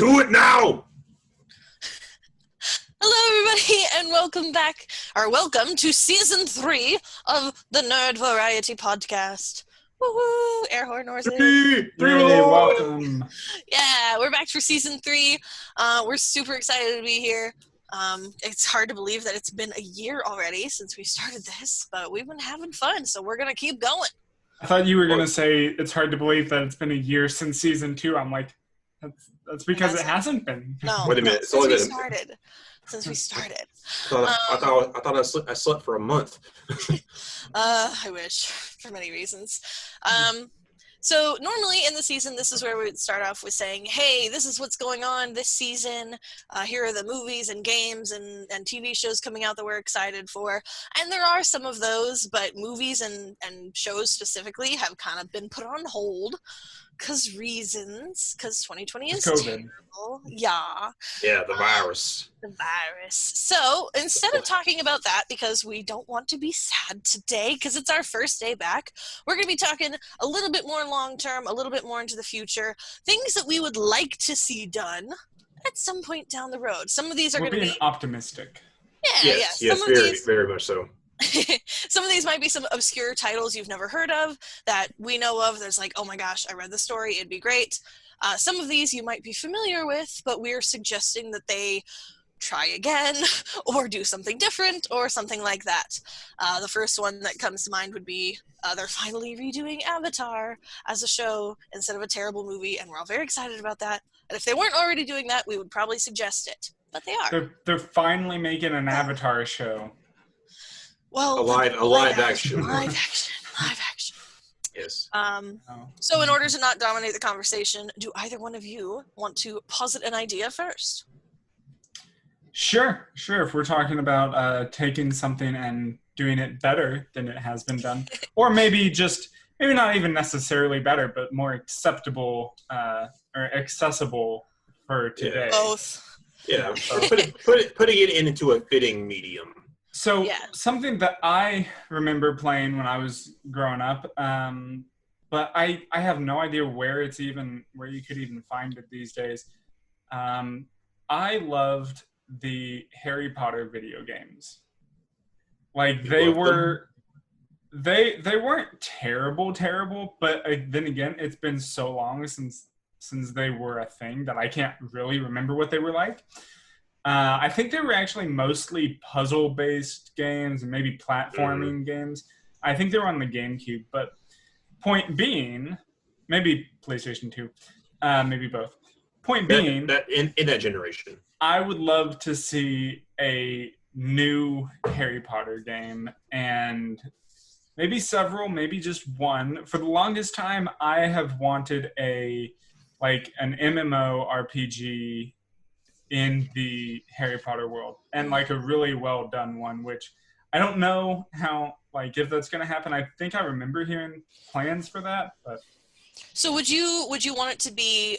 Do it now! Hello, everybody, and welcome to Season 3 of the Nerd Variety Podcast. Woohoo! Air horn noises. Three, welcome. Yeah, we're back for Season 3. We're super excited to be here. It's hard to believe that it's been a year already since we started this, but we've been having fun, so we're going to keep going. I thought you were going to say it's hard to believe that it's been a year since Season 2. I'm like, that's because it hasn't been. No, Wait a minute. since we started. I thought I slept for a month. I wish, for many reasons. So normally in the season, this is where we would start off with saying, hey, this is what's going on this season. Here are the movies and games and TV shows coming out that we're excited for. And there are some of those, but movies and shows specifically have kind of been put on hold because 2020 is terrible. Yeah. Yeah, the virus. So instead of talking about that, because we don't want to be sad today, because it's our first day back, we're going to be talking a little bit more long-term, a little bit more into the future, things that we would like to see done at some point down the road. Some of these are going to be optimistic. Yeah, yes, very much so. Some of these might be some obscure titles you've never heard of that we know of. There's like, oh my gosh, I read the story, it'd be great. Some of these you might be familiar with, but we're suggesting that they try again or do something different or something like that. The first one that comes to mind would be they're finally redoing Avatar as a show instead of a terrible movie, and we're all very excited about that. And if they weren't already doing that, we would probably suggest it, but they are. They're finally making an Avatar show. Well, a live action. Live action. Yes. So in order to not dominate the conversation, do either one of you want to posit an idea first? Sure. If we're talking about taking something and doing it better than it has been done, or maybe not even necessarily better, but more acceptable or accessible for today. Both. Yeah, putting it into a fitting medium. So something that I remember playing when I was growing up, but I have no idea where you could even find it these days. I loved the Harry Potter video games. Like they weren't terrible, but then again, it's been so long since they were a thing that I can't really remember what they were like. I think they were actually mostly puzzle-based games and maybe platforming games. I think they were on the GameCube, but point being, maybe PlayStation 2, maybe both. Point being, that in that generation, I would love to see a new Harry Potter game, and maybe several, maybe just one. For the longest time, I have wanted an MMO RPG in the Harry Potter world, and like a really well done one, which I don't know how, if that's going to happen. I think I remember hearing plans for that, but. So would you want it to be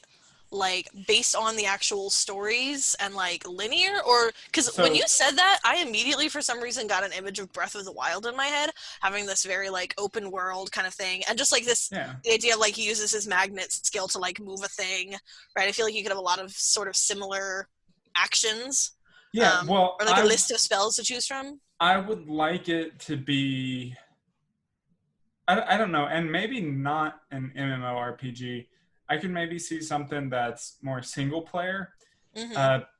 based on the actual stories and linear, or because when you said that, I immediately for some reason got an image of Breath of the Wild in my head, having this very open world kind of thing, and just the idea of he uses his magnet skill to move a thing, right? I feel like you could have a lot of sort of similar actions, or a list of spells to choose from. I would like it to be, I don't know, and maybe not an MMORPG. I could maybe see something that's more single player,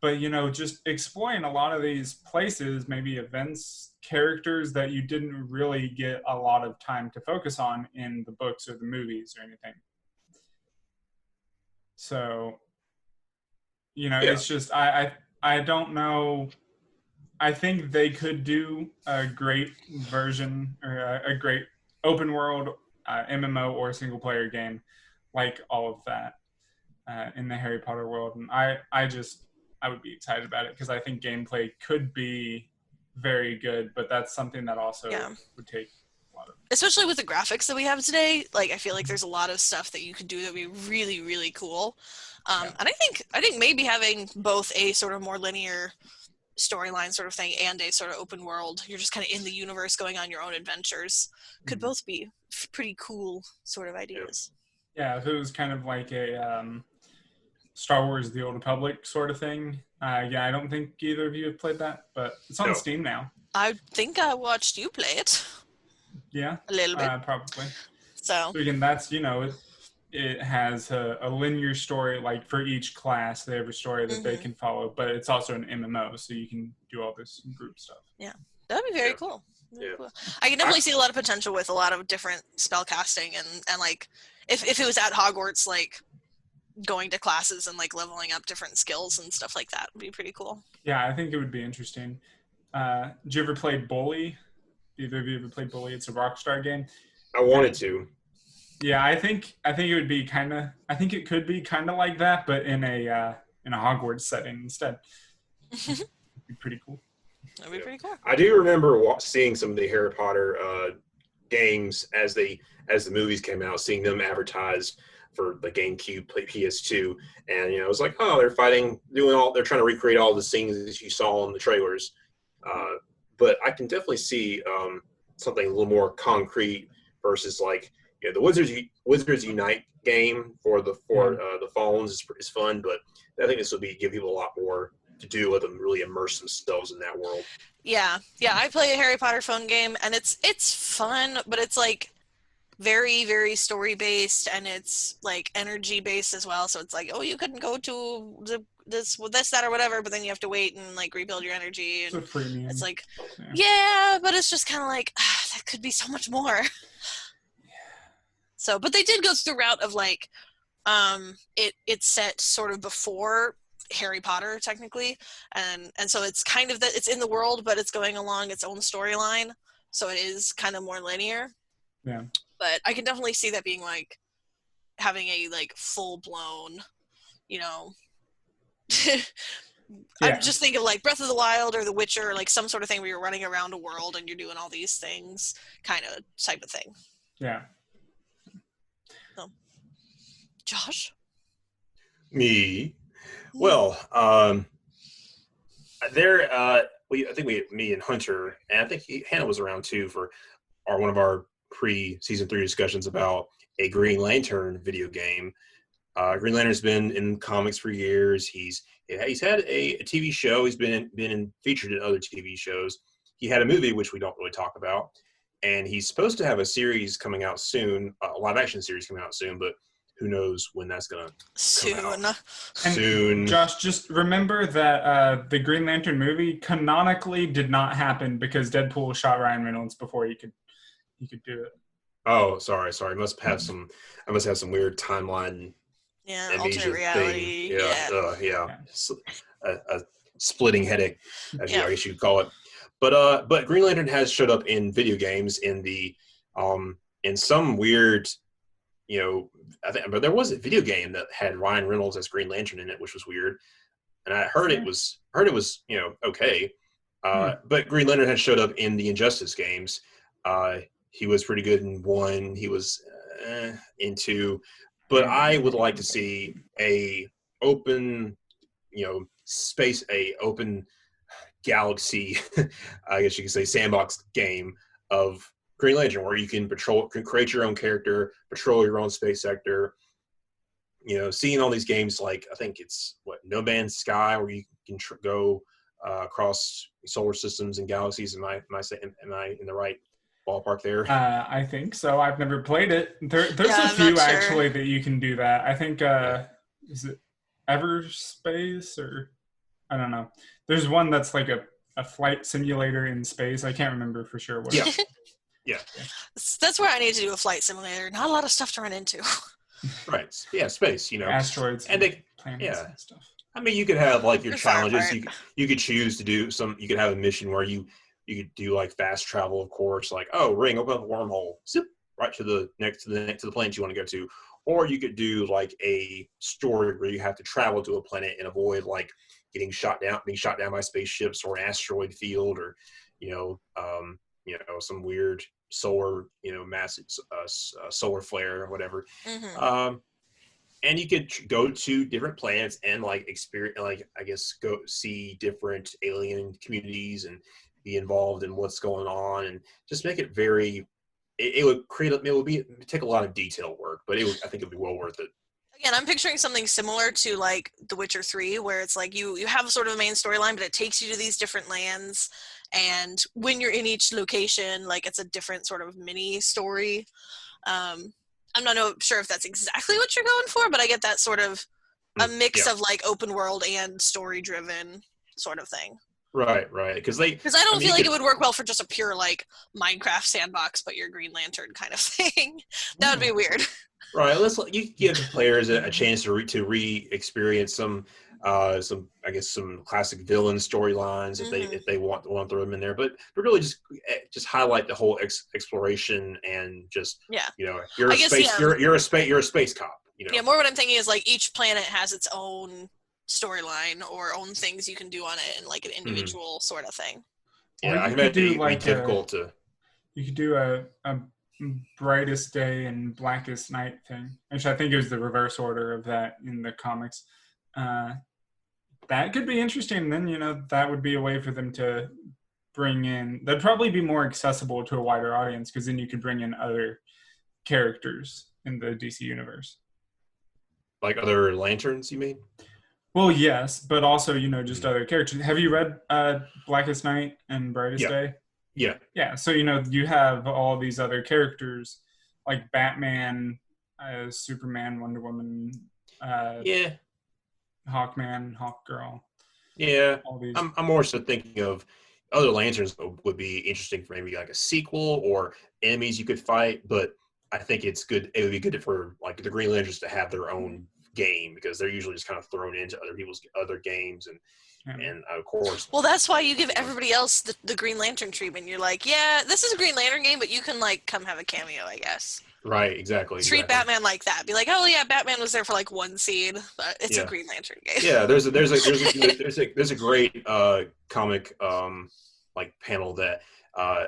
but just exploring a lot of these places, maybe events, characters that you didn't really get a lot of time to focus on in the books or the movies or anything. So, it's just, I don't know. I think they could do a great version or a great open world MMO or single player game like all of that in the Harry Potter world. And I would be excited about it because I think gameplay could be very good, but that's something that also would take a lot of... Especially with the graphics that we have today, I feel like there's a lot of stuff that you could do that would be really, really cool. And I think maybe having both a sort of more linear storyline sort of thing and a sort of open world, you're just kind of in the universe going on your own adventures, could both be pretty cool sort of ideas. Yeah, if it was kind of like a Star Wars: The Old Republic sort of thing. Yeah, I don't think either of you have played that, but it's on Steam now. I think I watched you play it. Yeah, a little bit, probably. So again, that's it has a linear story. Like for each class, they have a story that they can follow, but it's also an MMO, so you can do all this group stuff. Yeah, that'd be very cool. Yeah. Cool. I can definitely see a lot of potential with a lot of different spell casting and like if it was at Hogwarts, like going to classes and like leveling up different skills and stuff like that would be pretty cool. Yeah, I think it would be interesting. Did you ever play Bully? Either of you ever played Bully? It's a Rockstar game. I wanted to. Yeah, I think it would be kind of. I think it could be kind of like that, but in a Hogwarts setting instead. It'd be pretty cool. That'd be pretty cool. I do remember seeing some of the Harry Potter games as the movies came out, seeing them advertised for the GameCube, PS2, and I was like, oh, they're fighting, they're trying to recreate all the scenes that you saw in the trailers. But I can definitely see something a little more concrete versus like the Wizards Unite game for the phones is fun, but I think this will give people a lot more to do with them, really immerse themselves in that world. Yeah, I play a Harry Potter phone game, and it's fun, but it's like very, very story based, and it's like energy based as well. So it's like, oh, you couldn't go to this, that, or whatever, but then you have to wait and like rebuild your energy. And it's like, yeah, but it's just kind of like that could be so much more. So, but they did go through the route of like, it's set sort of before Harry Potter technically, and so it's kind of that it's in the world, but it's going along its own storyline, so it is kind of more linear. Yeah. But I can definitely see that being like having a like full blown, I'm just thinking of like Breath of the Wild or The Witcher, or like some sort of thing where you're running around a world and you're doing all these things, kind of type of thing. Yeah. So, Josh? Me? Well, I think me and Hunter, and I think Hannah was around too for one of our pre-season 3 discussions about a Green Lantern video game. Green Lantern's been in comics for years. He's had a TV show. He's been featured in other TV shows. He had a movie, which we don't really talk about, and he's supposed to have a series coming out soon, a live action series coming out soon, but who knows when that's going to come out. Soon. Josh, just remember that the Green Lantern movie canonically did not happen because Deadpool shot Ryan Reynolds before he could do it. Oh, sorry. I must have some weird timeline. Yeah, alternate reality. Thing. Yeah. A splitting headache, I guess you could call it. But Green Lantern has showed up in video games in some weird, but there was a video game that had Ryan Reynolds as Green Lantern in it, which was weird. And I heard it was okay. But Green Lantern had showed up in the Injustice games. He was pretty good in 1. He was in 2. But I would like to see a open, space, a open galaxy, I guess you could say sandbox game of Green Lantern, where you can create your own character, patrol your own space sector. Seeing all these games, like I think it's No Man's Sky, where you can go across solar systems and galaxies. Am I in the right ballpark there? I think so. I've never played it. There's a few actually that you can do that. I think is it Everspace, or I don't know. There's one that's like a flight simulator in space. I can't remember for sure what. Yeah. That's where I need to do a flight simulator. Not a lot of stuff to run into. Right. Yeah, space, asteroids and planets and stuff. I mean, you could have like your challenges. You could choose to do you could have a mission where you could do like fast travel, of course, like, oh, ring, open up a wormhole, zip right to the planet you want to go to. Or you could do like a story where you have to travel to a planet and avoid like being shot down by spaceships or an asteroid field, or some weird solar, massive solar flare or whatever. And you could go to different planets and like experience, like I guess go see different alien communities and be involved in what's going on, and just make it very. It would take a lot of detail work, but I think it'd be well worth it. Again, I'm picturing something similar to like The Witcher 3, where it's like you have sort of a main storyline, but it takes you to these different lands, and when you're in each location, like it's a different sort of mini story. I'm not sure if that's exactly what you're going for, but I get that sort of a mix of like open world and story driven sort of thing. Right. Because I don't feel like it would work well for just a pure like Minecraft sandbox, but your Green Lantern kind of thing. That would be weird. Right. You give the players a chance to re-experience some classic villain storylines if they want to throw them in there, but really just highlight the whole exploration and just you're a space cop. Yeah, more what I'm thinking is like each planet has its own storyline or own things you can do on it, and like an individual sort of thing. Yeah, I can imagine it'd be difficult to. You could do a brightest day and blackest night thing, which I think is the reverse order of that in the comics. That could be interesting. Then, that would be a way for them to bring in, that'd probably be more accessible to a wider audience, because then you could bring in other characters in the DC universe. Like other lanterns, you mean? Well, yes, but also, just other characters. Have you read Blackest Night and Brightest Day? Yeah. Yeah, so, you have all these other characters, like Batman, Superman, Wonder Woman, Hawkman, Hawkgirl. Yeah, I'm more so thinking of other lanterns would be interesting for maybe like a sequel or enemies you could fight, but I think it's good. It would be good for like the Green Lanterns to have their own game, because they're usually just kind of thrown into other people's other games and of course. Well, that's why you give everybody else the Green Lantern treatment. You're like, yeah, this is a Green Lantern game, but you can like come have a cameo, I guess. Right, exactly. Treat Batman like that. Be like, oh yeah, Batman was there for like one scene, but it's a Green Lantern game. Yeah, there's a great comic like panel that I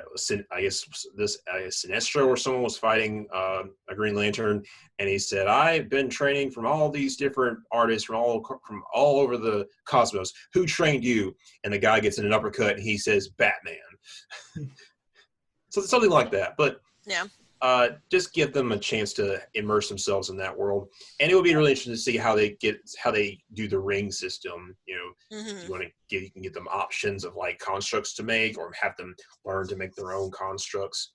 guess Sinestro or someone was fighting a Green Lantern, and he said, "I've been training from all these different artists from all over the cosmos. Who trained you?" And the guy gets in an uppercut, and he says, "Batman." So something like that, but yeah. Just give them a chance to immerse themselves in that world, and it would be really interesting to see how they do the ring system. You can get them options of like constructs to make, or have them learn to make their own constructs.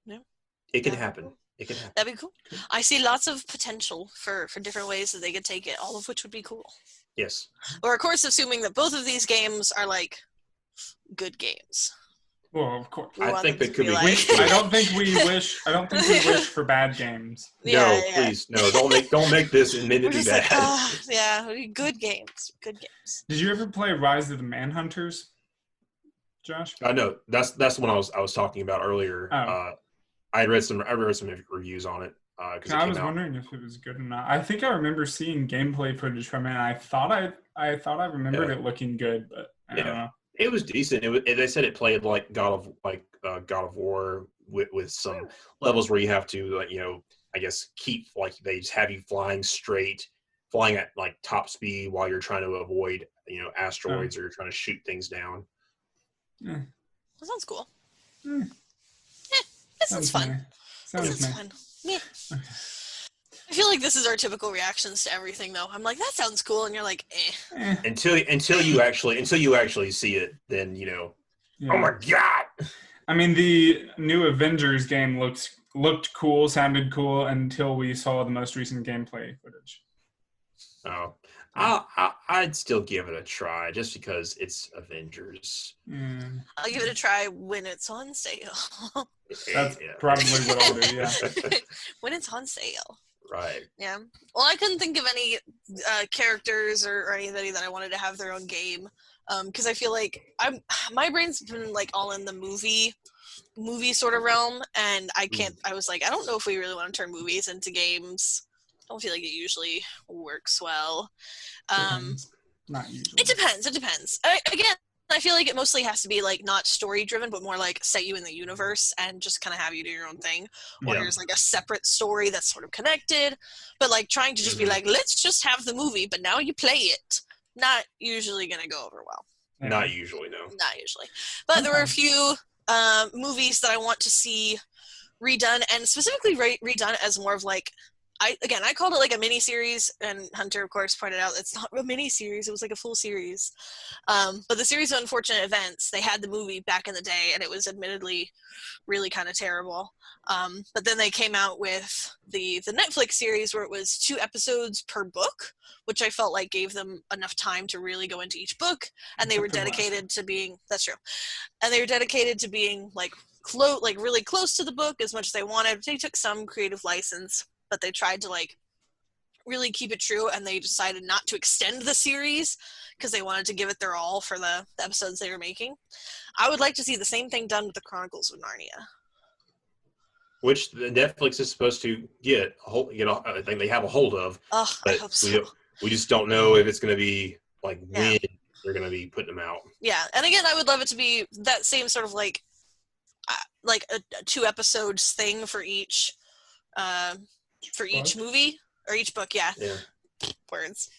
Yeah, it can happen. It can happen. That'd be cool. I see lots of potential for different ways that they could take it, all of which would be cool. Yes. Or of course, assuming that both of these games are like good games. Well, of course. I think they could be. I don't think we wish for bad games. No, please, no. Don't make this admittedly bad. Good games. Good games. Did you ever play Rise of the Manhunters, Josh? No, that's the one I was talking about earlier. Oh. I read some reviews on it. I was wondering if it was good or not. I think I remember seeing gameplay footage from it, and I thought I remembered it looking good, but I don't know. It was decent. They said it played like God of War with some levels where you have to I guess keep like they just have you flying at like top speed while you're trying to avoid asteroids or you're trying to shoot things down. That sounds cool. This sounds fun. Sounds fun. Yeah. I feel like this is our typical reactions to everything, though. I'm like, that sounds cool, and you're like, eh. Until you actually see it, then oh my god. I mean, the new Avengers game looked cool, sounded cool until we saw the most recent gameplay footage. Oh, I'd still give it a try just because it's Avengers. I'll give it a try when it's on sale. That's probably what I'll do. Yeah, when it's on sale. Right. Yeah. Well, I couldn't think of any characters or anybody that I wanted to have their own game, because I feel like my brain's been like all in the movie sort of realm, and I can't. I was like, I don't know if we really want to turn movies into games. I don't feel like it usually works well. Not usually. It depends. Again, I feel like it mostly has to be like not story driven, but more like set you in the universe and just kind of have you do your own thing. Or there's like a separate story that's sort of connected, but like trying to just be like, let's just have the movie, but now you play it. Not usually going to go over well. Not usually, no. Not usually. But there were a few movies that I want to see redone, and specifically redone as more of like I called it like a mini series, and Hunter, of course, pointed out it's not a mini series; it was like a full series. But the series of unfortunate events, they had the movie back in the day, and it was admittedly really kind of terrible. But then they came out with the Netflix series where it was 2 episodes per book, which I felt like gave them enough time to really go into each book, and they were dedicated to being that's true, and they were dedicated to being like really close to the book as much as they wanted. They took some creative license, but they tried to like really keep it true, and they decided not to extend the series because they wanted to give it their all for the episodes they were making. I would like to see the same thing done with the Chronicles of Narnia, which the Netflix is supposed to get a hold. I think they have a hold of. Oh, I hope so. We just don't know if it's going to be like when they're going to be putting them out. Yeah, and again, I would love it to be that same sort of like a 2 episodes thing for each movie or each book. Yeah. Words.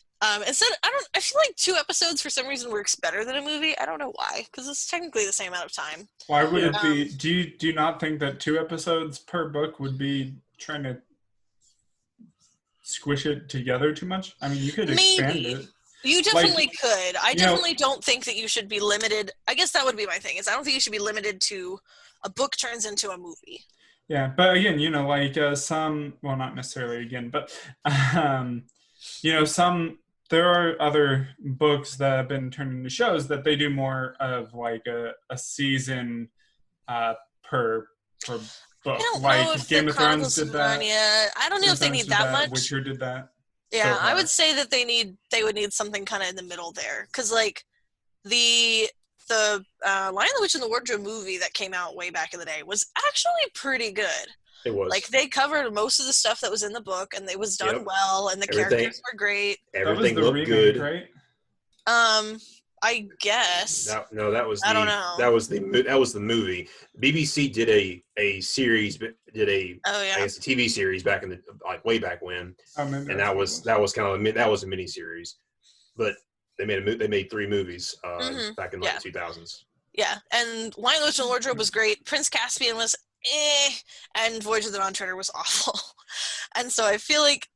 Instead, I feel like 2 episodes for some reason works better than a movie. I don't know why, because it's technically the same amount of time. Why would it be? Do you not think that 2 episodes per book would be trying to squish it together too much? I mean, you could expand it. You definitely could. I definitely don't think that you should be limited. I guess that would be my thing. Is I don't think you should be limited to a book turns into a movie. Yeah, but again, like some, well, not necessarily again, but there are other books that have been turned into shows that they do more of like a season per book. I don't like know if Game of Thrones did that. I don't know if they need that much. Witcher did that. Yeah, So I would say that they would need something kind of in the middle there, because like the Lion, the Witch, and the Wardrobe movie that came out way back in the day was actually pretty good. It was. Like, they covered most of the stuff that was in the book, and it was done well, and the characters were great. Everything looked good. Right? I guess. No, that was I don't know. That was the movie. BBC did a series, I guess a TV series back in the way back when, and that was kind of that was a mini series, but they made 3 movies back in the 2000s. Yeah, and Lion, the Witch, and the Wardrobe was great. Prince Caspian was and Voyage of the Dawn Treader was awful. And so I feel like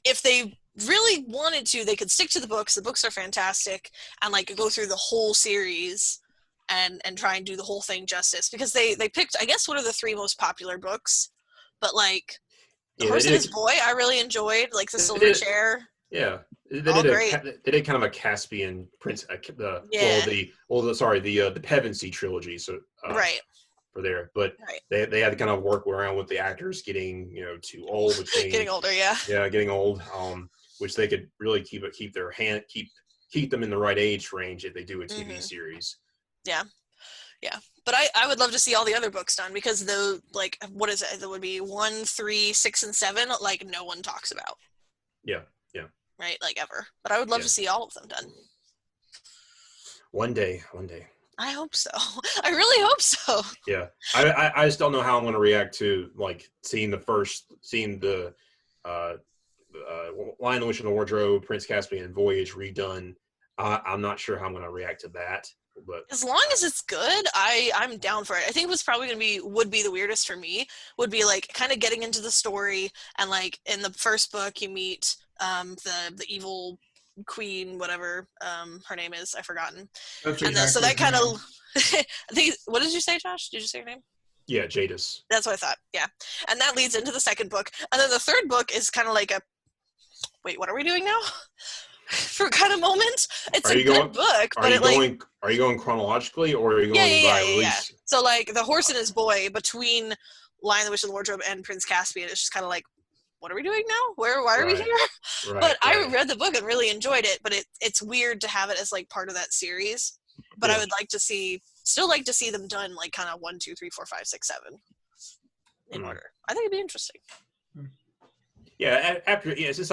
if they really wanted to, they could stick to the books. The books are fantastic, and like go through the whole series and try and do the whole thing justice, because they picked, I guess, one of the 3 most popular books, but like The Horse and His Boy I really enjoyed, like The Silver Chair. Yeah, they did kind of a Caspian Prince, the Pevensey trilogy. So right. For there, but they had to kind of work around with the actors getting too old, getting older, getting old, which they could really keep them in the right age range if they do a TV series. Yeah, but I would love to see all the other books done, because what is it? There would be 1, 3, 6, and 7. Like, no one talks about. Yeah. Right, like ever. But I would love to see all of them done. One day. I hope so. I really hope so. Yeah, I just don't know how I'm going to react to like seeing the Lion, the Witch, and the Wardrobe, Prince Caspian, and Voyage redone. I'm not sure how I'm going to react to that. But as long as it's good, I'm down for it. I think what's probably would be the weirdest for me would be like kind of getting into the story, and like in the first book you meet the evil queen, whatever her name is, I've forgotten. And then, so that kind of what did you say, Josh? Did you say her name? Yeah, Jadis. That's what I thought. Yeah, and that leads into the second book, and then the third book is kind of like a wait, what are we doing now? For kind of moment, it's a good book. Are you going chronologically, or are you going by release? Yeah. So like The Horse and His Boy, between Lion, the Witch, and the Wardrobe and Prince Caspian, it's just kind of like, what are we doing now? Why are we here? But I read the book and really enjoyed it, but it's weird to have it as like part of that series. But I would still like to see them done like kind of 1, 2, 3, 4, 5, 6, 7 in order. I think it'd be interesting. Yeah,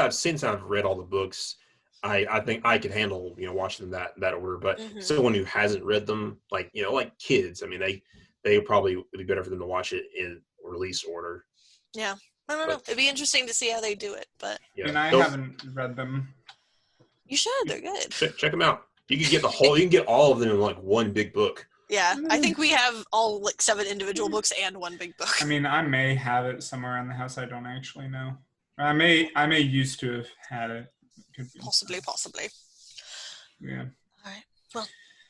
since I've read all the books, I think I could handle watching them that order. But someone who hasn't read them, like kids, I mean they probably would be better for them to watch it in release order. Yeah. I don't know. It'd be interesting to see how they do it, but I haven't read them. You should. They're good. Check them out. You can get you can get all of them in like one big book. Yeah, I think we have all like 7 individual books and one big book. I mean, I may have it somewhere in the house. I don't actually know. I may used to have had it. Could be. Possibly. Yeah. All right. Well,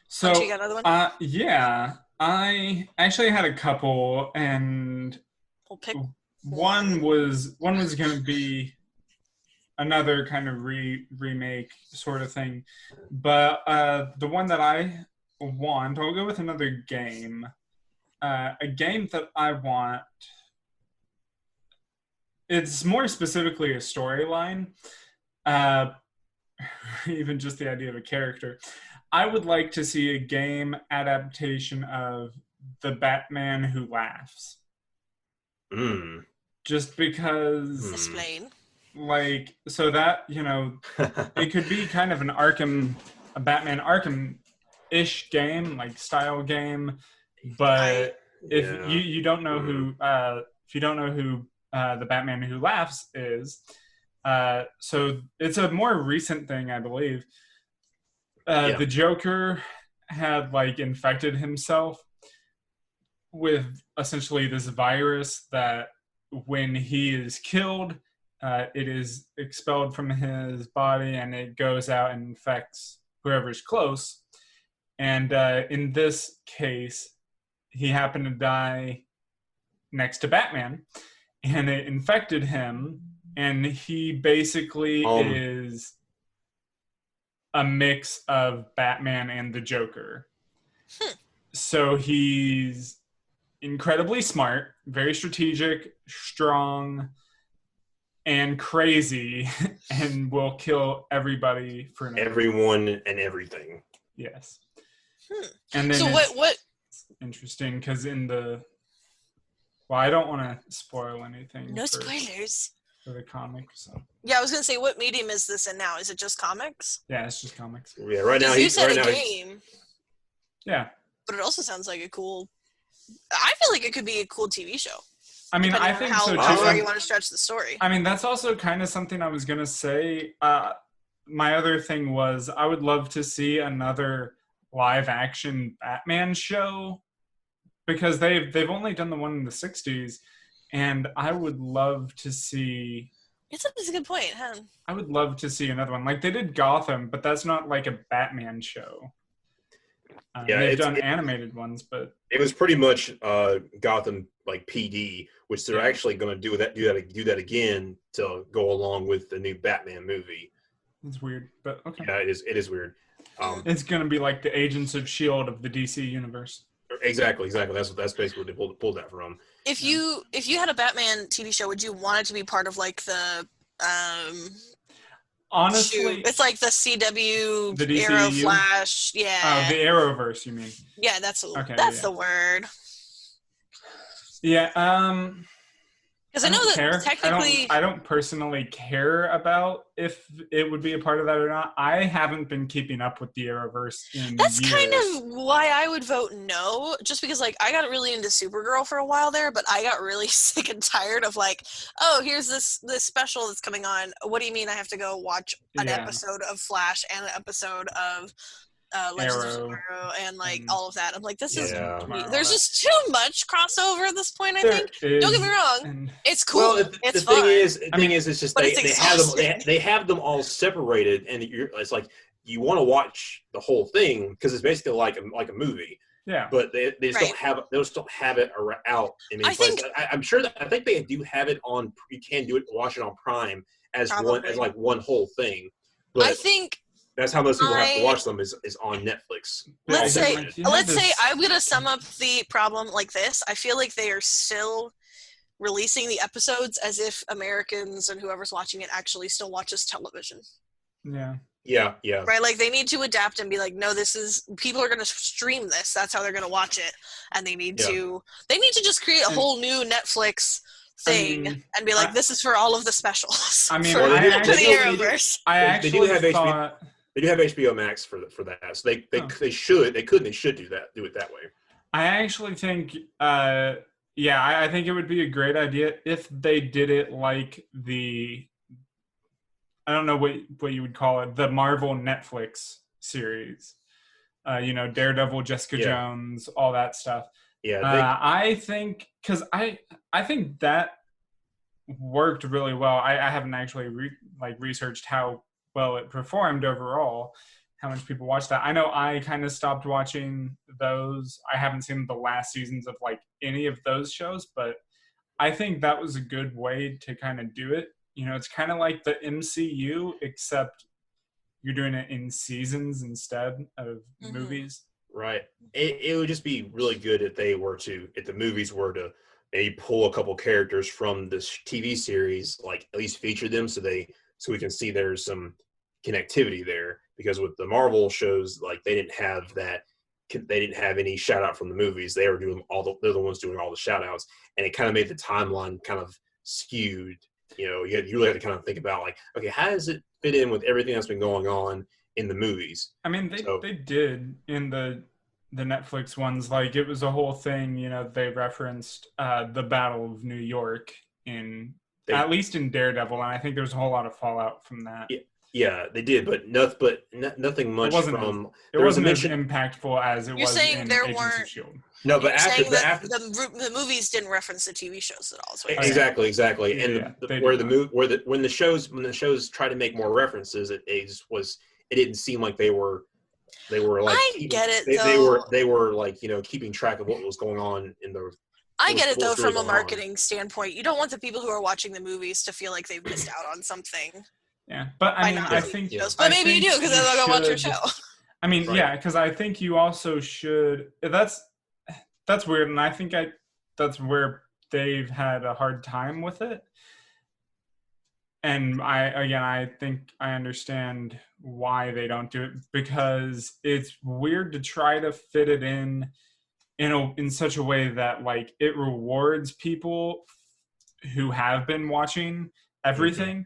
so you got another one? Yeah, I actually had a couple, and We'll pick one was going to be another kind of remake sort of thing, but the one that I want, I'll go with another game. A game that I want. It's more specifically a storyline, even just the idea of a character. I would like to see a game adaptation of The Batman Who Laughs. Just because... Explain. Like, so that, it could be kind of a Batman Arkham-ish game, like style game, but if you don't know who, if you don't know who the Batman Who Laughs is, so it's a more recent thing, I believe. The Joker had infected himself with essentially this virus that when he is killed, it is expelled from his body and it goes out and infects whoever's close. And in this case, he happened to die next to Batman, and it infected him, and he basically is a mix of Batman and the Joker. So he's incredibly smart, very strategic, strong, and crazy, and will kill everybody for everyone and everything. Yes. And then so what? Interesting, because I don't want to spoil anything. No spoilers. For the comics. So. Yeah, I was gonna say, what medium is this in now? Is it just comics? Yeah, it's just comics. Yeah, right now you said a game. Yeah. But it also sounds like a cool. I feel like it could be a cool TV show. I mean, I think so too. How far you want to stretch the story? I mean, that's also kind of something I was gonna say. My other thing was I would love to see another live action Batman show, because they've only done the one in the 60s, and I would love to see... It's a good point, huh? I would love to see another one. Like, they did Gotham, but that's not like a Batman show. They've done animated ones, but... It was pretty much Gotham, like, PD, which they're actually going to do that again to go along with the new Batman movie. It's weird, but okay. Yeah, it is weird. It's going to be like the Agents of S.H.I.E.L.D. of the DC universe. Exactly. That's basically what they pulled that from. If you had a Batman TV show, would you want it to be part of like the honestly, it's like the CW, the Arrow, Flash, yeah. Oh, the Arrowverse, you mean? Yeah, that's the word. Yeah. Because I know that technically, I don't personally care about if it would be a part of that or not. I haven't been keeping up with the Arrowverse in That's years. kind of why I would vote no, just because I got really into Supergirl for a while there, but I got really sick and tired of oh, here's this special that's coming on. What do you mean I have to go watch an episode of Flash and an episode of Legends of Tomorrow and all of that? I'm like, this is there's just too much crossover at this point. I think. Don't get me wrong, it's cool. Well, it's fun. It's just they have them all separated, and it's like you want to watch the whole thing because it's basically like a movie. Yeah. But they just don't have it out in many places. I'm sure that I think they do have it on. You can watch it on Prime as one whole thing. But I think. That's how most people have to watch them is on Netflix. Let's say I'm going to sum up the problem like this. I feel like they are still releasing the episodes as if Americans and whoever's watching it actually still watches television. Yeah. Yeah. Right? Like, they need to adapt and be like, no, people are going to stream this. That's how they're going to watch it. And they need to just create a whole new Netflix thing and be like, this is for all of the specials. I mean, for the Arrowverse. They do have HBO Max for that, so they should do it that way. I actually think, I think it would be a great idea if they did it like I don't know what you would call it, the Marvel Netflix series, Daredevil, Jessica Jones, all that stuff. Yeah, I think because I think that worked really well. I haven't actually researched how well it performed overall, how much people watched that. I know I kind of stopped watching those. I haven't seen the last seasons of like any of those shows, but I think that was a good way to kind of do it. You know, it's kind of like the MCU, except you're doing it in seasons instead of movies. Right. It would just be really good if the movies were to maybe pull a couple characters from this TV series, like at least feature them so we can see there's some connectivity there. Because with the Marvel shows, like they didn't have any shout out from the movies. They were doing they're the ones doing all the shout outs, and it kind of made the timeline kind of skewed. You know, you really have to kind of think about like, okay, how does it fit in with everything that's been going on in the movies? I mean, they did in the Netflix ones. Like it was a whole thing. You know, they referenced the Battle of New York at least in Daredevil, and I think there's a whole lot of fallout from that. Yeah, they did, but nothing much from. It wasn't as impactful as it was in Agents of S.H.I.E.L.D. No, but after the movies didn't reference the TV shows at all. Exactly. Yeah, and when the shows try to make more references, it didn't seem like they were like. I get it. They were like, you know, keeping track of what was going on in the. I get it though from a marketing standpoint. You don't want the people who are watching the movies to feel like they've missed out on something. Yeah, but I mean, I think. But maybe you do because they're going to watch your show. I mean, yeah, because I think you also should. That's weird, and I think that's where they've had a hard time with it. And I think I understand why they don't do it, because it's weird to try to fit it in such a way that like it rewards people who have been watching everything,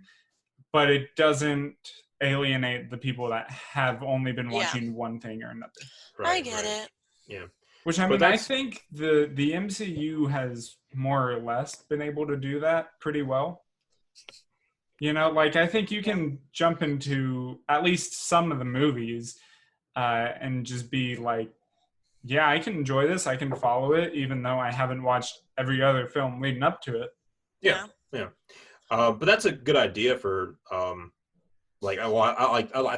but it doesn't alienate the people that have only been watching one thing or another. Right, I get it. Yeah. Which I mean, I think the MCU has more or less been able to do that pretty well. You know, like I think you can jump into at least some of the movies and just be like, yeah, I can enjoy this. I can follow it, even though I haven't watched every other film leading up to it. Yeah. But that's a good idea for I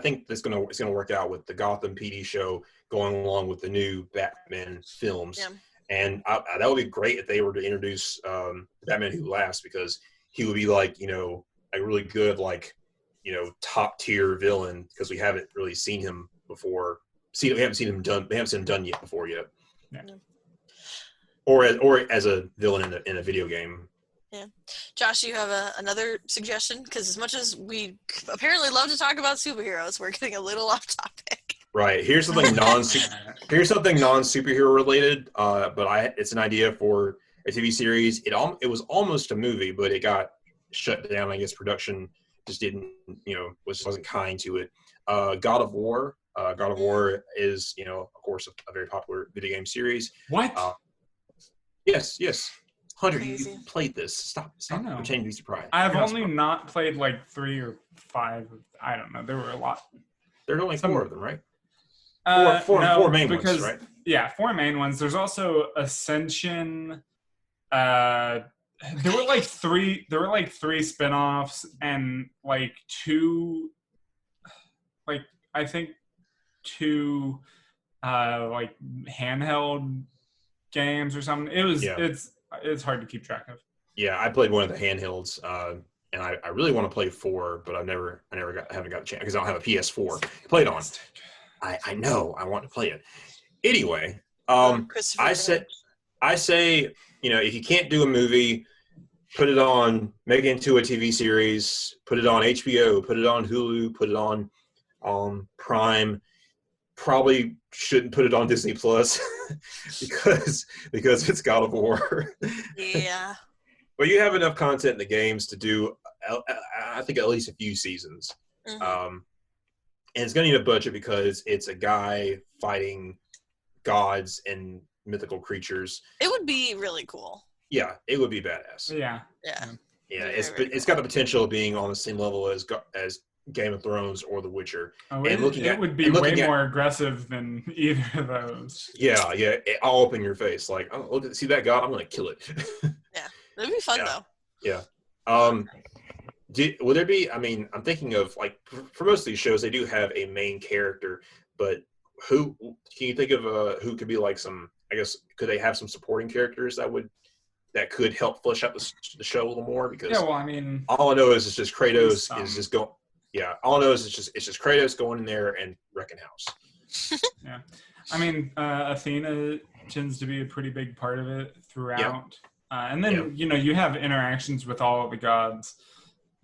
think it's gonna work out with the Gotham PD show going along with the new Batman films. Yeah. And that would be great if they were to introduce Batman Who Laughs, because he would be like, you know, a really good, like, you know, top tier villain, because we haven't really seen him before. We haven't seen him done yet before yet. Yeah. Or as a villain in a video game. Yeah. Josh, you have another suggestion? Because as much as we apparently love to talk about superheroes, we're getting a little off topic. Right. Here's something non-superhero related, but it's an idea for a TV series. It was almost a movie, but it got shut down. I guess production just didn't, you know, wasn't kind to it. God of War. God of War is, you know, of course, a very popular video game series. What? Yes. Hunter, you played this. Stop. Pretending to be surprised. I've only not played like 3 or 5. I don't know. There were a lot. There are only 4 of them, right? Four main ones, right? Yeah, 4 main ones. There's also Ascension. There were like 3 spin-offs and like 2, like I think 2 like handheld games or something. It's hard to keep track of. Yeah, I played one of the handhelds, and I really want to play 4, but haven't got a chance because I don't have a PS4 to play it on. I know I want to play it. Anyway, I say, you know, if you can't do a movie, put it on, make it into a TV series, put it on HBO, put it on Hulu, put it on Prime. Probably shouldn't put it on Disney Plus because it's God of War. Yeah. But you have enough content in the games to do, I think, at least a few seasons. Mm-hmm. And it's going to need a budget because it's a guy fighting gods and mythical creatures. It would be really cool. Yeah, it would be badass. Yeah. It's got the potential of being on the same level as Game of Thrones or The Witcher. It would be way more aggressive than either of those. Yeah, all up in your face. Like, oh, see that god? I'm going to kill it. Yeah, it'd be fun though. Yeah. Would there be? I mean, I'm thinking of like for most of these shows, they do have a main character, but who can you think of? Who could be like some? I guess could they have some supporting characters that could help flesh out the show a little more? Because yeah, well, I mean, all I know is it's just Kratos is just going. Yeah, all I know is it's just Kratos going in there and wrecking house. Yeah, I mean, Athena tends to be a pretty big part of it throughout, and then you have interactions with all of the gods.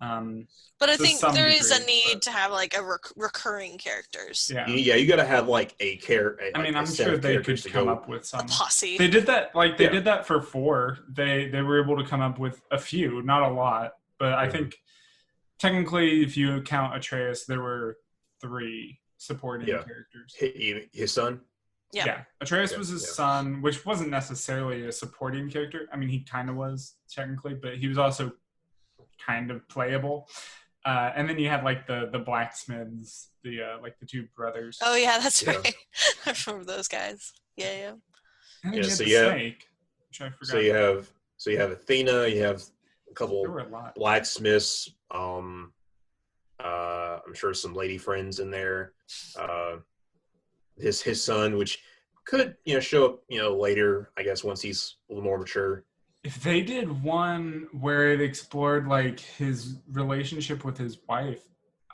But I think there is a need to have like a recurring characters. Yeah, you got to have like a character. I mean, I'm sure they could come up with some a posse. They did that, did that for 4. They were able to come up with a few, not a lot, but I think technically, if you count Atreus, there were 3 supporting characters. His son. Yeah. Atreus was his son, which wasn't necessarily a supporting character. I mean, he kind of was technically, but he was also kind of playable. And then you had like the blacksmiths, the 2 brothers. Oh yeah, that's right. I remember those guys. Yeah. And then you had the snake, which I forgot. So you have Athena. You have a couple blacksmiths. I'm sure some lady friends in there. His son, which could show up later, I guess, once he's a little more mature. If they did one where it explored like his relationship with his wife,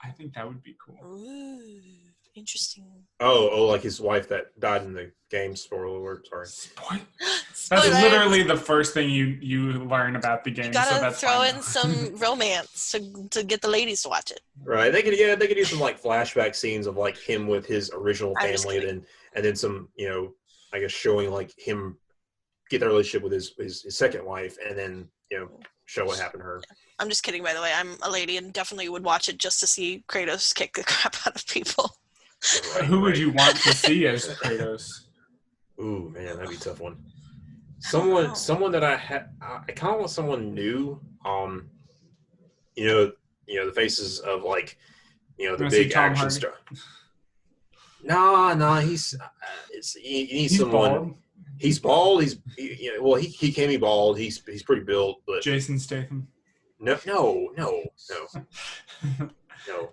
I think that would be cool. Ooh, interesting. Oh, like his wife that died in the game. Spoiler alert. Sorry. That's literally the first thing you learn about the game. You gotta throw in some romance to get the ladies to watch it. Right. They could do some like flashback scenes of like him with his original family, and then some I guess showing like him get the relationship with his second wife, and then show what happened to her. I'm just kidding, by the way. I'm a lady and definitely would watch it just to see Kratos kick the crap out of people. Who would you want to see as Kratos? Ooh, man, that'd be a tough one. Someone that I kind of want someone new. The faces of like the big action star. No, he's you need someone. Bald. He's bald. He can be bald. He's pretty built, but Jason Statham. No.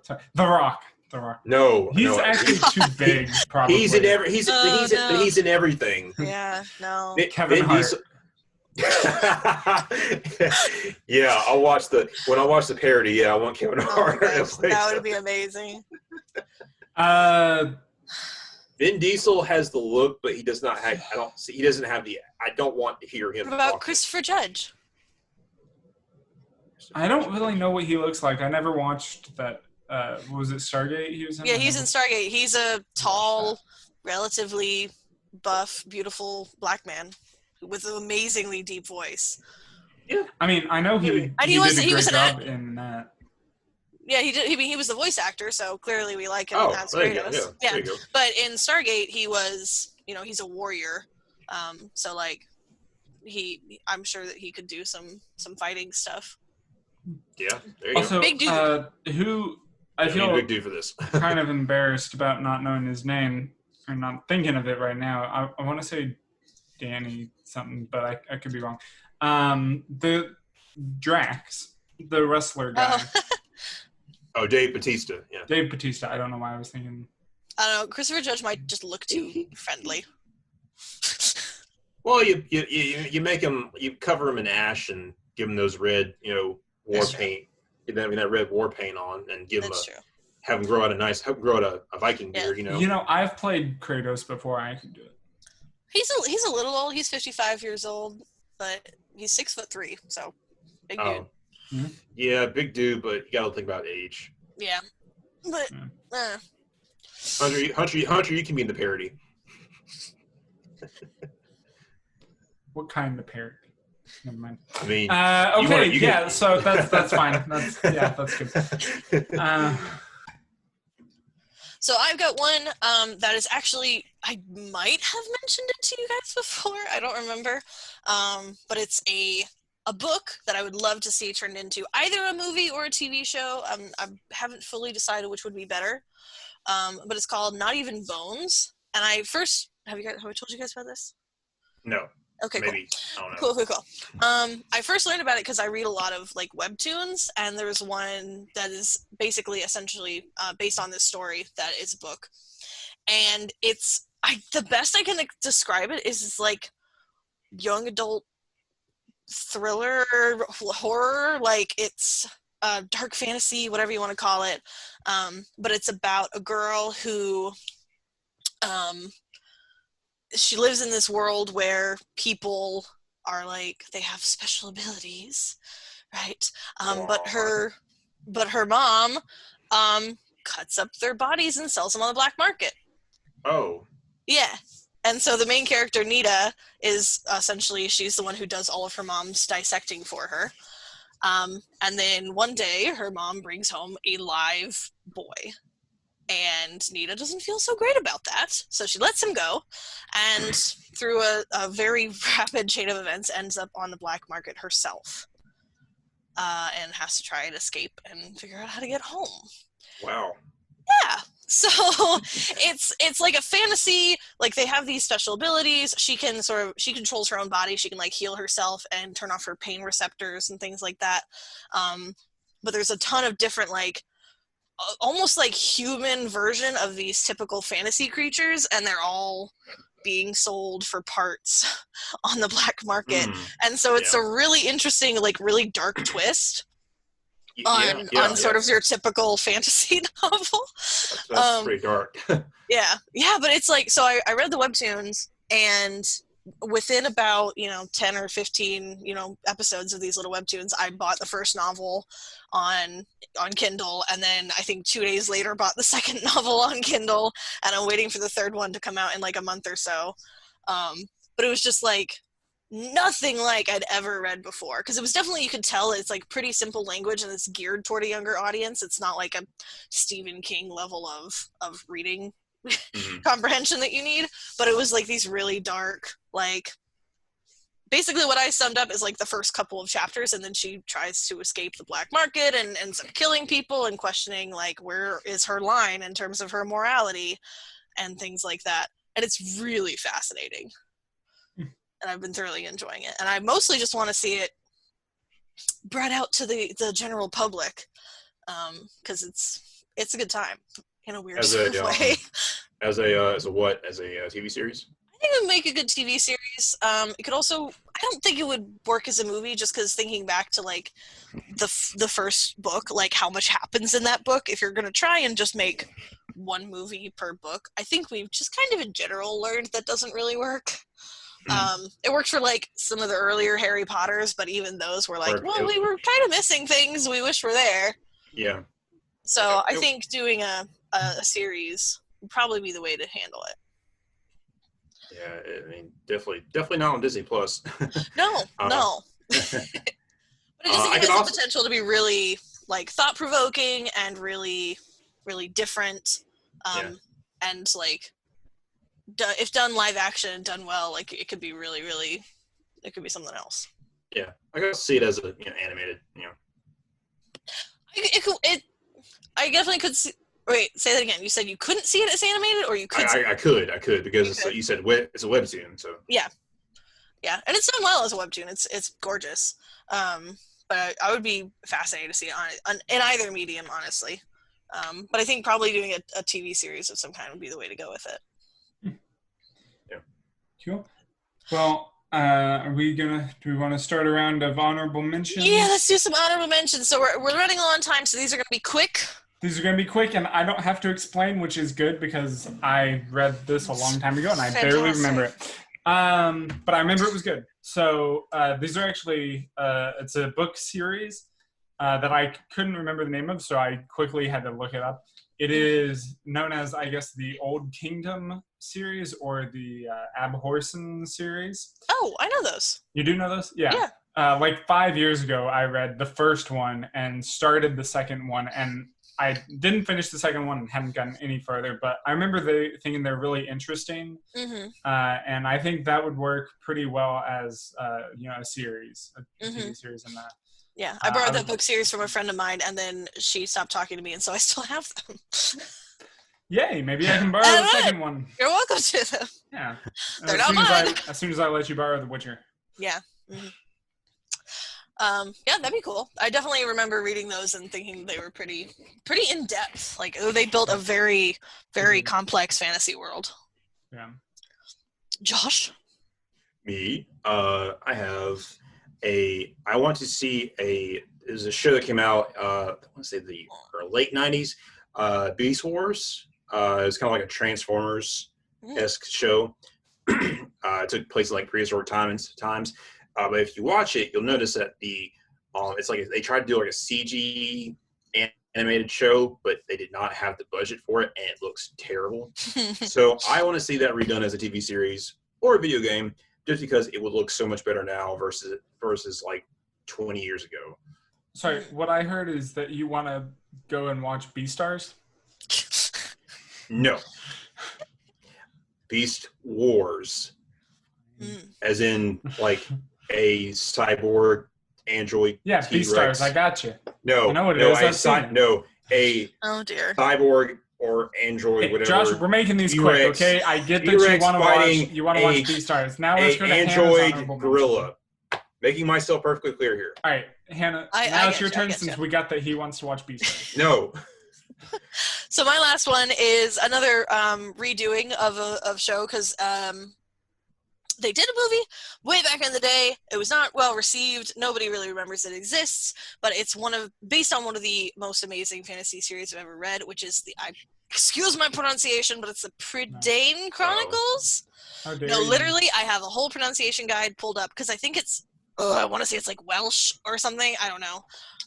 Sorry. The Rock. No, he's actually too big. Probably he's in he's in everything. Yeah, no. Kevin Hart. Yeah, when I watch the parody. Yeah, I want Kevin Hart. That would be amazing. Vin Diesel has the look, but he does not have. He doesn't have the. I don't want to hear him. What about Christopher Judge? I don't really know what he looks like. I never watched that. Was it Stargate he was in? Yeah, he's in Stargate. He's a tall, relatively buff, beautiful black man with an amazingly deep voice. Yeah, I mean, I know he did a great job in that. Yeah, he did. He was the voice actor, so clearly we like him as Kratos. Yeah. But in Stargate, he was, he's a warrior. So like, I'm sure that he could do some fighting stuff. Yeah. There you go. Big dude. Who I feel a big dude for this. kind of embarrassed about not knowing his name or not thinking of it right now. I want to say Danny something, but I could be wrong. The Drax, the wrestler guy. Oh, Dave Bautista. Yeah. Dave Bautista. I don't know why I was thinking. I don't know. Christopher Judge might just look too friendly. Well, you make him, you cover him in ash and give him those red, war paint. Give him that red war paint on, and have him grow out a Viking beard. I've played Kratos before. I can do it. He's a little old. He's 55 years old, but he's 6'3", so big dude. Mm-hmm. Yeah, big dude, but you got to think about age. Yeah, but Hunter, you can be in the parody. What kind of parody? Never mind. I mean, okay, so that's fine. That's good. So I've got one that is actually, I might have mentioned it to you guys before. I don't remember, but it's a book that I would love to see turned into either a movie or a TV show. I haven't fully decided which would be better, but it's called Not Even Bones. And have I told you guys about this? No. Okay, maybe. Cool. I don't know. Cool. I first learned about it because I read a lot of like webtoons, and there's one that is basically essentially based on this story that is a book, and it's the best I can describe it is it's like young adult thriller horror, like it's dark fantasy, whatever you want to call it, but it's about a girl who she lives in this world where people are like they have special abilities, right? But her mom cuts up their bodies and sells them on the black market. Oh. Yeah. And so the main character, Nita, is essentially, she's the one who does all of her mom's dissecting for her. And then one day, her mom brings home a live boy. And Nita doesn't feel so great about that. So she lets him go. And through a very rapid chain of events, ends up on the black market herself. And has to try and escape and figure out how to get home. Wow. Yeah. So it's like a fantasy, like they have these special abilities. She controls her own body. She can like heal herself and turn off her pain receptors and things like that. But there's a ton of different like almost like human version of these typical fantasy creatures, and they're all being sold for parts on the black market. And so it's a really interesting, like really dark twist on sort of your typical fantasy novel. That's pretty dark. Yeah, but it's like, so I read the webtoons, and within about 10 or 15 episodes of these little webtoons, I bought the first novel on Kindle, and then I think 2 days later bought the second novel on Kindle, and I'm waiting for the third one to come out in like a month or so. But it was just like nothing like I'd ever read before, because it was definitely, you could tell it's like pretty simple language and it's geared toward a younger audience. It's not like a Stephen King level of reading comprehension that you need, but it was like these really dark, like basically what I summed up is like the first couple of chapters, and then she tries to escape the black market and ends up killing people and questioning like where is her line in terms of her morality and things like that. And it's really fascinating. And I've been thoroughly enjoying it. And I mostly just want to see it brought out to the general public, because it's a good time in a weird sort of way. As a TV series? I think it would make a good TV series. It could also, I don't think it would work as a movie, just because thinking back to like the first book, like how much happens in that book. If you're going to try and just make one movie per book, I think we've just kind of in general learned that doesn't really work. It worked for like some of the earlier Harry Potters, but even those were like, well, we were kind of missing things we wish were there. Yeah. So I think doing a series would probably be the way to handle it. Yeah, I mean, definitely not on Disney Plus. No. But I just think it has the potential to be really like thought-provoking and really, really different. And like, if done live action, done well, like it could be really, really, it could be something else. Yeah, I gotta see it as a animated. I definitely could see. Wait, say that again. You said you couldn't see it as animated, or you could? I could because you said it's a webtoon, so. Yeah, and it's done well as a webtoon. It's gorgeous. But I would be fascinated to see it in either medium, honestly. But I think probably doing a TV series of some kind would be the way to go with it. Yeah. Cool. Well, do we want to start a round of honorable mentions? Yeah, let's do some honorable mentions. So we're running low on time, so these are going to be quick. These are going to be quick, and I don't have to explain, which is good because I read this a long time ago, and I barely remember it. But I remember it was good. So these are actually, it's a book series that I couldn't remember the name of, so I quickly had to look it up. It is known as, I guess, the Old Kingdom series or the Abhorsen series. Oh, I know those. You do know those? Yeah. Like 5 years ago, I read the first one and started the second one, and I didn't finish the second one and haven't gotten any further, but I remember thinking they're really interesting, and I think that would work pretty well as a series, a TV series in that. Yeah, I borrowed that book series from a friend of mine, and then she stopped talking to me, and so I still have them. Yay, maybe I can borrow the second one. You're welcome to them. Yeah. They're not mine. As soon as I let you borrow The Witcher. Yeah. Mm-hmm. Yeah, that'd be cool. I definitely remember reading those and thinking they were pretty in depth. Like, they built a very, very complex fantasy world. Yeah. Josh? Me? I have I want to see there's a show that came out, I want to say the late 90s, Beast Wars. It's kind of like a Transformers-esque show. It took place in like prehistoric times. But if you watch it, you'll notice that it's like they tried to do like a CG animated show, but they did not have the budget for it, and it looks terrible. So I want to see that redone as a TV series or a video game, just because it would look so much better now versus like 20 years ago. Sorry, what I heard is that you want to go and watch Beastars? No. Beast Wars. As in, like, a cyborg android. Yeah, T-Rex. Beastars, I got you. No, I know what it is. Oh dear. Cyborg or android, whatever. Josh, we're making these quick, okay? I get that you want to watch Beastars. Now let's go to android gorilla. Making myself perfectly clear here. All right, Hannah. Now it's your turn since we got that he wants to watch Beastars. No. So my last one is another redoing of a show, because they did a movie way back in the day. It was not well received. Nobody really remembers it exists, but it's based on one of the most amazing fantasy series I've ever read, which is excuse my pronunciation, but it's the Prydain Chronicles. How dare No, you. literally, I have a whole pronunciation guide pulled up because I think it's, I want to say it's like Welsh or something. I don't know.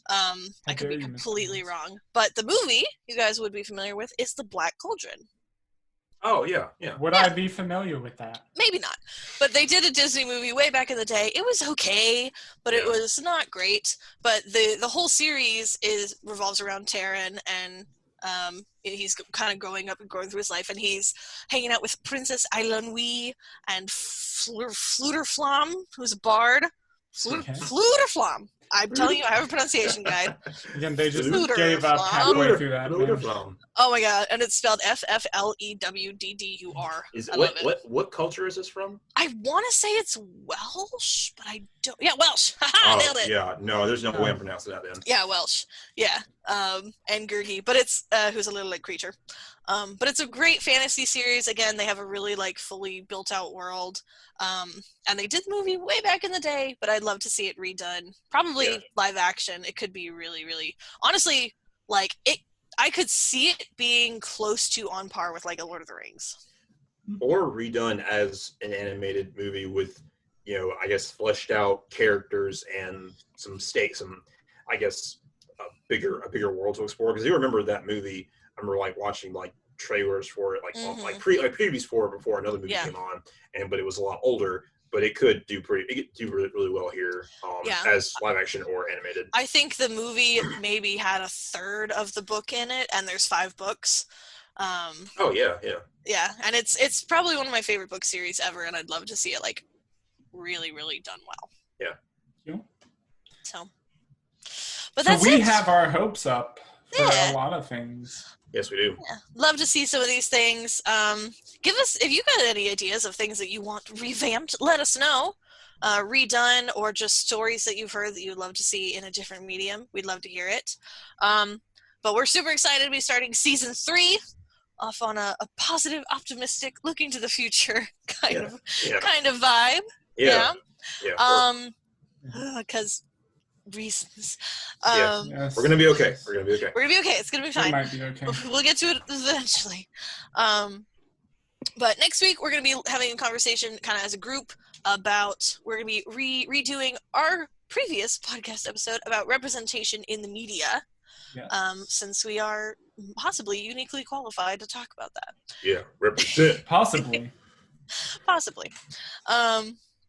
I could be completely wrong. But the movie you guys would be familiar with is The Black Cauldron. Oh, yeah. Would I be familiar with that? Maybe not. But they did a Disney movie way back in the day. It was okay, but it was not great. But the whole series revolves around Taran, and he's kind of growing up and going through his life, and he's hanging out with Princess Eilonwy and Fluterflam, who's a bard. Fluterflam. I'm telling you, I have a pronunciation guide. Again, they just gave up halfway through that. Oh my god, and it's spelled Flewddur. What culture is this from? I want to say it's Welsh, but I don't. Yeah, Welsh. Haha, nailed it. Yeah, no, there's no way I'm pronouncing that then. Yeah, Welsh. Yeah, and Gurgi, but it's who's a little like creature. But it's a great fantasy series. Again, they have a really like fully built out world. And they did the movie way back in the day, but I'd love to see it redone. Probably live action. It could be really, really, honestly, like I could see it being close to on par with like a Lord of the Rings. Or redone as an animated movie with, I guess fleshed out characters and some stakes, I guess a bigger world to explore. Because you remember that movie, I remember like watching like trailers for it, like previews for it before another movie came on, but it was a lot older. But it could do really, really well here as live action or animated. I think the movie maybe had a third of the book in it, and there's 5 books. Yeah, and it's probably one of my favorite book series ever, and I'd love to see it like really, really done well. Yeah. So, but that's we have our hopes up for a lot of things. Yes, we do. Yeah. Love to see some of these things. Give us, if you got any ideas of things that you want revamped, let us know. Redone, or just stories that you've heard that you'd love to see in a different medium. We'd love to hear it. But we're super excited to be starting season 3 off on a positive, optimistic, looking to the future kind of vibe. Yeah. Because reasons. We're gonna be okay. We're gonna be okay. It's gonna be fine. We might be okay. We'll get to it eventually. But next week we're gonna be having a conversation, kind of as a group, about we're gonna be redoing our previous podcast episode about representation in the media. Yes. Since we are possibly uniquely qualified to talk about that. Yeah, represent. Possibly.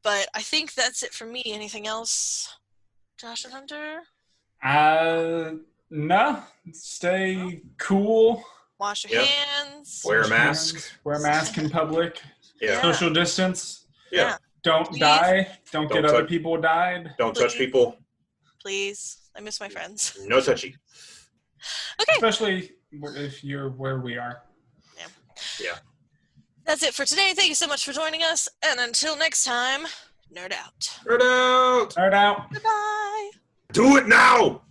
But I think that's it for me. Anything else? Josh and Hunter? No. Stay cool. Wash your hands. Wear a mask. Wear a mask in public. Yeah. Social distance. Yeah. Don't die. Don't get other people died. Don't touch people. Please. I miss my friends. No touchy. Okay. Especially if you're where we are. Yeah. That's it for today. Thank you so much for joining us. And until next time, nerd out. Nerd out. Nerd out. Goodbye. Do it now.